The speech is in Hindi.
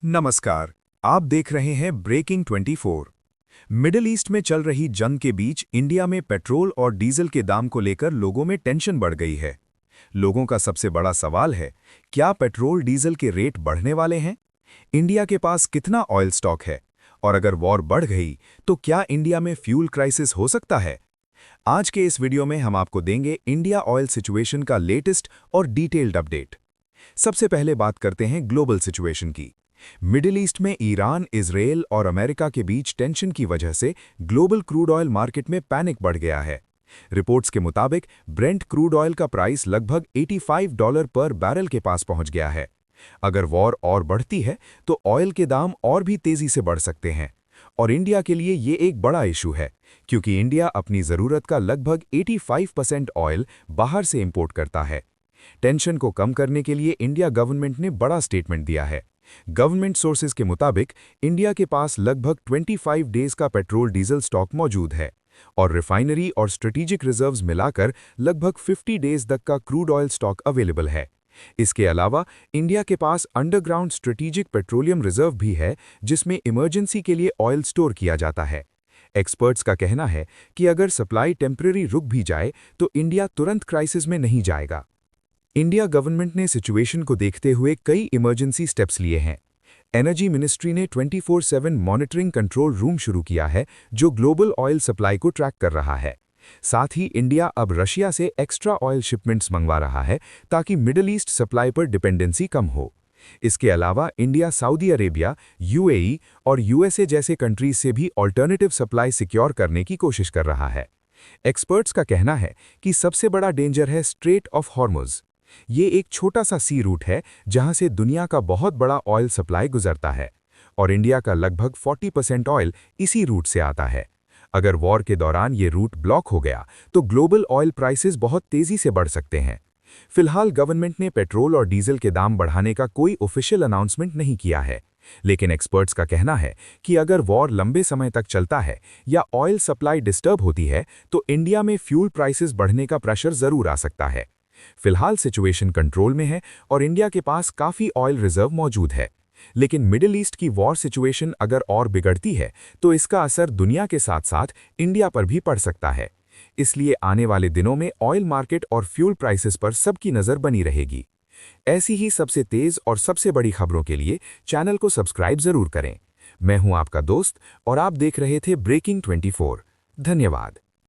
नमस्कार। आप देख रहे हैं ब्रेकिंग 24। मिडिल ईस्ट में चल रही जंग के बीच इंडिया में पेट्रोल और डीजल के दाम को लेकर लोगों में टेंशन बढ़ गई है। लोगों का सबसे बड़ा सवाल है, क्या पेट्रोल डीजल के रेट बढ़ने वाले हैं? इंडिया के पास कितना ऑयल स्टॉक है? और अगर वॉर बढ़ गई तो क्या इंडिया में फ्यूल क्राइसिस हो सकता है? आज के इस वीडियो में हम आपको देंगे इंडिया ऑयल सिचुएशन का लेटेस्ट और डिटेल्ड अपडेट। सबसे पहले बात करते हैं ग्लोबल सिचुएशन की। मिडिल ईस्ट में ईरान, इजरायल और अमेरिका के बीच टेंशन की वजह से ग्लोबल क्रूड ऑयल मार्केट में पैनिक बढ़ गया है। रिपोर्ट्स के मुताबिक ब्रेंट क्रूड ऑयल का प्राइस लगभग $85 पर बैरल के पास पहुंच गया है। अगर वॉर और बढ़ती है तो ऑयल के दाम और भी तेजी से बढ़ सकते हैं। और इंडिया के लिए ये एक बड़ा इशू है, क्योंकि इंडिया अपनी ज़रूरत का लगभग 85% ऑयल बाहर से इंपोर्ट करता है। टेंशन को कम करने के लिए इंडिया गवर्नमेंट ने बड़ा स्टेटमेंट दिया है। गवर्नमेंट सोर्सेज के मुताबिक इंडिया के पास लगभग 25 डेज का पेट्रोल डीजल स्टॉक मौजूद है और रिफाइनरी और स्ट्रेटेजिक रिजर्व्स मिलाकर लगभग 50 डेज तक का क्रूड ऑयल स्टॉक अवेलेबल है। इसके अलावा इंडिया के पास अंडरग्राउंड स्ट्रेटेजिक पेट्रोलियम रिजर्व भी है, जिसमें इमरजेंसी के लिए ऑयल स्टोर किया जाता है। एक्सपर्ट्स का कहना है कि अगर सप्लाई टेम्पररी रुक भी जाए तो इंडिया तुरंत क्राइसिस में नहीं जाएगा। इंडिया गवर्नमेंट ने सिचुएशन को देखते हुए कई इमरजेंसी स्टेप्स लिए हैं। एनर्जी मिनिस्ट्री ने 24/7 मॉनिटरिंग कंट्रोल रूम शुरू किया है, जो ग्लोबल ऑयल सप्लाई को ट्रैक कर रहा है। साथ ही इंडिया अब रशिया से एक्स्ट्रा ऑयल शिपमेंट्स मंगवा रहा है, ताकि मिडिल ईस्ट सप्लाई पर डिपेंडेंसी कम हो। इसके अलावा इंडिया सऊदी अरेबिया, यूएई और यूएसए जैसे कंट्रीज से भी ऑल्टरनेटिव सप्लाई सिक्योर करने की कोशिश कर रहा है। एक्सपर्ट्स का कहना है कि सबसे बड़ा डेंजर है स्ट्रेट ऑफ हॉर्मुज। ये एक छोटा सा सी रूट है जहां से दुनिया का बहुत बड़ा ऑयल सप्लाई गुजरता है, और इंडिया का लगभग 40% ऑयल इसी रूट से आता है। अगर वॉर के दौरान ये रूट ब्लॉक हो गया तो ग्लोबल ऑयल प्राइसेस बहुत तेजी से बढ़ सकते हैं। फिलहाल गवर्नमेंट ने पेट्रोल और डीजल के दाम बढ़ाने का कोई ऑफिशियल अनाउंसमेंट नहीं किया है, लेकिन एक्सपर्ट्स का कहना है कि अगर वॉर लंबे समय तक चलता है या ऑयल सप्लाई डिस्टर्ब होती है तो इंडिया में फ्यूल प्राइसेस बढ़ने का प्रेशर जरूर आ सकता है। फिलहाल सिचुएशन कंट्रोल में है और इंडिया के पास काफ़ी ऑयल रिजर्व मौजूद है, लेकिन मिडिल ईस्ट की वॉर सिचुएशन अगर और बिगड़ती है तो इसका असर दुनिया के साथ साथ इंडिया पर भी पड़ सकता है। इसलिए आने वाले दिनों में ऑयल मार्केट और फ्यूल प्राइसेस पर सबकी नज़र बनी रहेगी। ऐसी ही सबसे तेज़ और सबसे बड़ी खबरों के लिए चैनल को सब्सक्राइब ज़रूर करें। मैं हूं आपका दोस्त और आप देख रहे थे ब्रेकिंग 24। धन्यवाद।